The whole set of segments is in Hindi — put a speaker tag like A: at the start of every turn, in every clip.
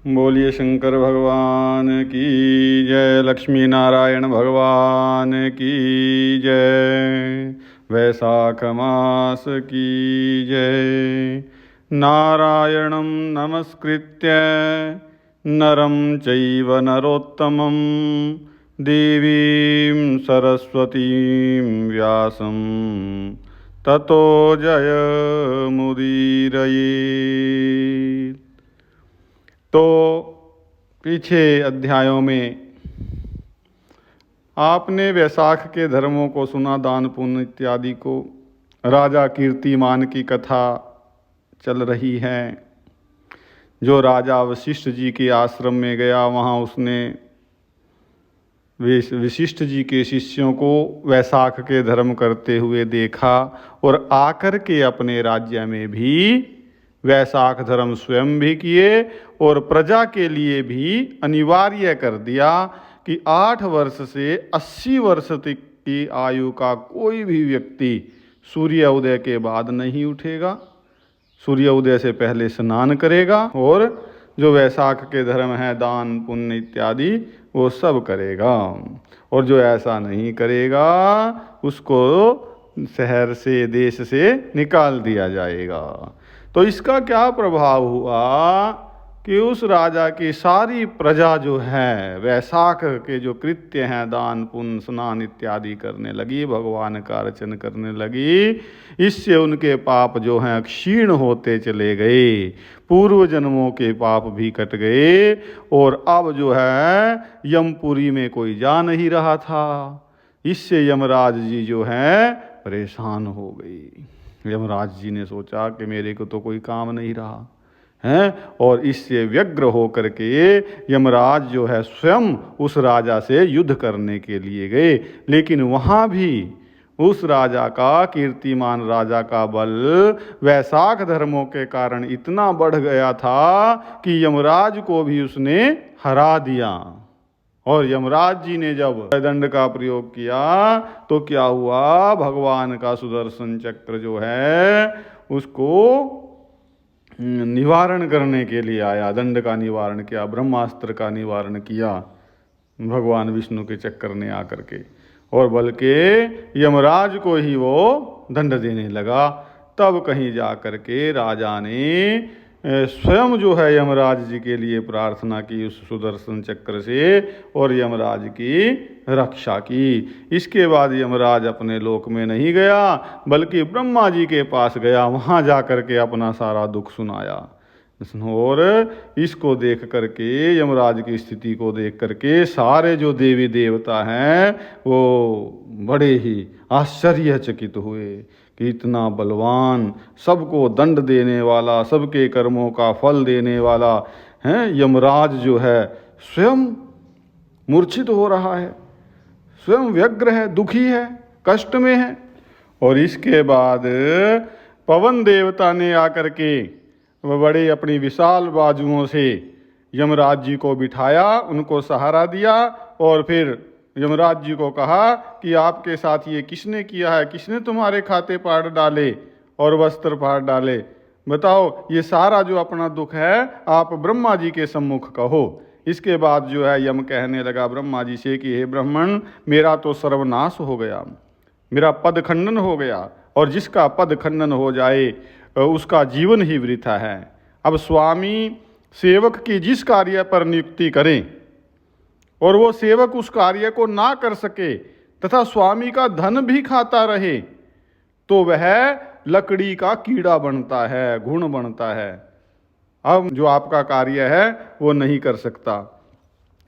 A: बोलिए शंकर भगवान की जय, लक्ष्मी नारायण भगवान की जय, वैशाख मास की जय। नारायणं नमस्कृत्य नरं चैव नरोत्तमं देवीं सरस्वतीं व्यासं ततो जयमुदीरये। तो पीछे अध्यायों में आपने वैशाख के धर्मों को सुना, दान पुण्य इत्यादि को। राजा कीर्तिमान की कथा चल रही है। जो राजा वशिष्ठ जी के आश्रम में गया, वहाँ उसने वशिष्ठ जी के शिष्यों को वैशाख के धर्म करते हुए देखा और आकर के अपने राज्य में भी वैशाख धर्म स्वयं भी किए और प्रजा के लिए भी अनिवार्य कर दिया कि 8 वर्ष से 80 वर्ष तक की आयु का कोई भी व्यक्ति सूर्य उदय के बाद नहीं उठेगा, सूर्य उदय से पहले स्नान करेगा और जो वैशाख के धर्म है दान पुण्य इत्यादि वो सब करेगा, और जो ऐसा नहीं करेगा उसको शहर से देश से निकाल दिया जाएगा। तो इसका क्या प्रभाव हुआ कि उस राजा की सारी प्रजा जो है वैशाख के जो कृत्य हैं दान पुण्य स्नान इत्यादि करने लगी, भगवान का अर्चन करने लगी। इससे उनके पाप जो हैं क्षीण होते चले गए, पूर्व जन्मों के पाप भी कट गए और अब जो है यमपुरी में कोई जा नहीं रहा था। इससे यमराज जी जो है परेशान हो गई। यमराज जी ने सोचा कि मेरे को तो कोई काम नहीं रहा है, और इससे व्यग्र होकर के यमराज जो है स्वयं उस राजा से युद्ध करने के लिए गए। लेकिन वहाँ भी उस राजा का, कीर्तिमान राजा का बल वैशाख धर्मों के कारण इतना बढ़ गया था कि यमराज को भी उसने हरा दिया। और यमराज जी ने जब दंड का प्रयोग किया तो क्या हुआ, भगवान का सुदर्शन चक्र जो है उसको निवारण करने के लिए आया, दंड का निवारण किया, ब्रह्मास्त्र का निवारण किया भगवान विष्णु के चक्कर ने आकर के, और बल्कि यमराज को ही वो दंड देने लगा। तब कहीं जा कर के राजा ने स्वयं जो है यमराज जी के लिए प्रार्थना की उस सुदर्शन चक्र से और यमराज की रक्षा की। इसके बाद यमराज अपने लोक में नहीं गया बल्कि ब्रह्मा जी के पास गया, वहाँ जा कर के अपना सारा दुख सुनाया। और इसको देख करके, यमराज की स्थिति को देख करके सारे जो देवी देवता हैं वो बड़े ही आश्चर्यचकित हुए कि इतना बलवान, सबको दंड देने वाला, सबके कर्मों का फल देने वाला है यमराज जो है स्वयं मूर्छित हो रहा है, स्वयं व्यग्र है, दुखी है, कष्ट में है। और इसके बाद पवन देवता ने आकर के वह बड़े अपनी विशाल बाजुओं से यमराज जी को बिठाया, उनको सहारा दिया और फिर यमराज जी को कहा कि आपके साथ ये किसने किया है, किसने तुम्हारे खाते पार डाले और वस्त्र पार डाले, बताओ ये सारा जो अपना दुख है आप ब्रह्मा जी के सम्मुख कहो। इसके बाद जो है यम कहने लगा ब्रह्मा जी से कि हे ब्राह्मण, मेरा तो सर्वनाश हो गया, मेरा पद खंडन हो गया, और जिसका पद खंडन हो जाए उसका जीवन ही वृथा है। अब स्वामी सेवक की जिस कार्य पर नियुक्ति करें और वो सेवक उस कार्य को ना कर सके तथा स्वामी का धन भी खाता रहे तो वह लकड़ी का कीड़ा बनता है, घुन बनता है। अब जो आपका कार्य है वो नहीं कर सकता।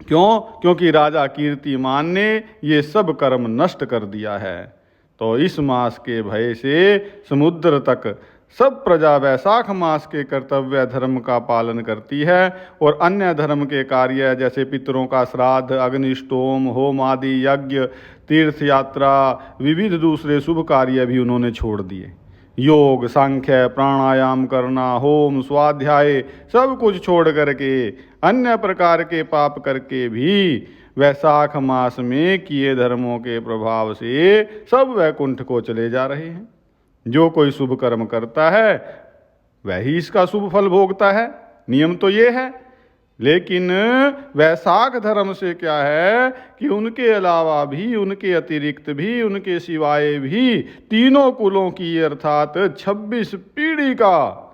A: क्यों? क्योंकि राजा कीर्तिमान ने ये सब कर्म नष्ट कर दिया है। तो इस मास के भय से समुद्र तक सब प्रजा वैशाख मास के कर्तव्य धर्म का पालन करती है और अन्य धर्म के कार्य जैसे पितरों का श्राद्ध, अग्निष्टोम, होम आदि यज्ञ, तीर्थ यात्रा, विविध दूसरे शुभ कार्य भी उन्होंने छोड़ दिए। योग, सांख्य, प्राणायाम करना, होम, स्वाध्याय सब कुछ छोड़ करके अन्य प्रकार के पाप करके भी वैशाख मास में किए धर्मों के प्रभाव से सब वैकुंठ को चले जा रहे हैं। जो कोई शुभ कर्म करता है वही इसका शुभ फल भोगता है। नियम तो ये है लेकिन वैशाख धर्म से क्या है कि उनके अलावा भी, उनके अतिरिक्त भी, उनके सिवाय भी तीनों कुलों की अर्थात 26 पीढ़ी का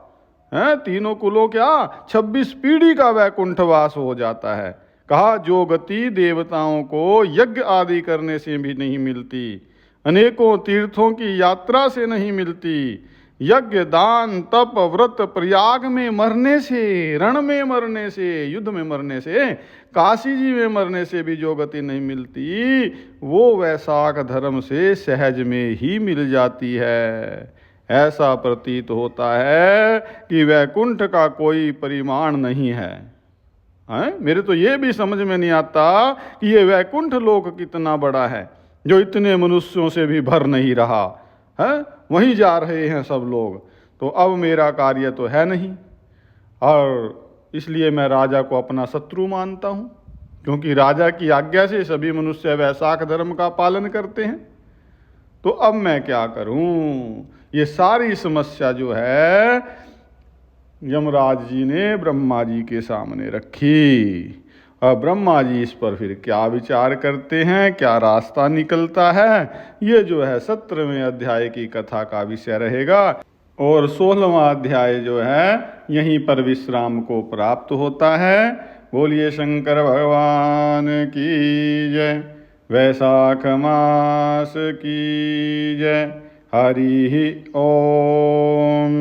A: है, तीनों कुलों क्या 26 पीढ़ी का वैकुंठवास हो जाता है। कहा जो गति देवताओं को यज्ञ आदि करने से भी नहीं मिलती, अनेकों तीर्थों की यात्रा से नहीं मिलती, यज्ञ दान तप व्रत प्रयाग में मरने से, रण में मरने से, युद्ध में मरने से, काशी जी में मरने से भी जो गति नहीं मिलती, वो वैशाख धर्म से सहज में ही मिल जाती है। ऐसा प्रतीत होता है कि वैकुंठ का कोई परिमाण नहीं है। मेरे तो ये भी समझ में नहीं आता कि ये वैकुंठ लोक कितना बड़ा है, जो इतने मनुष्यों से भी भर नहीं रहा है, वहीं जा रहे हैं सब लोग। तो अब मेरा कार्य तो है नहीं, और इसलिए मैं राजा को अपना शत्रु मानता हूँ, क्योंकि राजा की आज्ञा से सभी मनुष्य वैशाख धर्म का पालन करते हैं। तो अब मैं क्या करूं? ये सारी समस्या जो है यमराज जी ने ब्रह्मा जी के सामने रखी। और ब्रह्मा जी इस पर फिर क्या विचार करते हैं, क्या रास्ता निकलता है, ये जो है 17वें अध्याय की कथा का विषय रहेगा। और 16वां अध्याय जो है यहीं पर विश्राम को प्राप्त होता है। बोलिए शंकर भगवान की जय। वैशाख मास की जय। हरि ओम।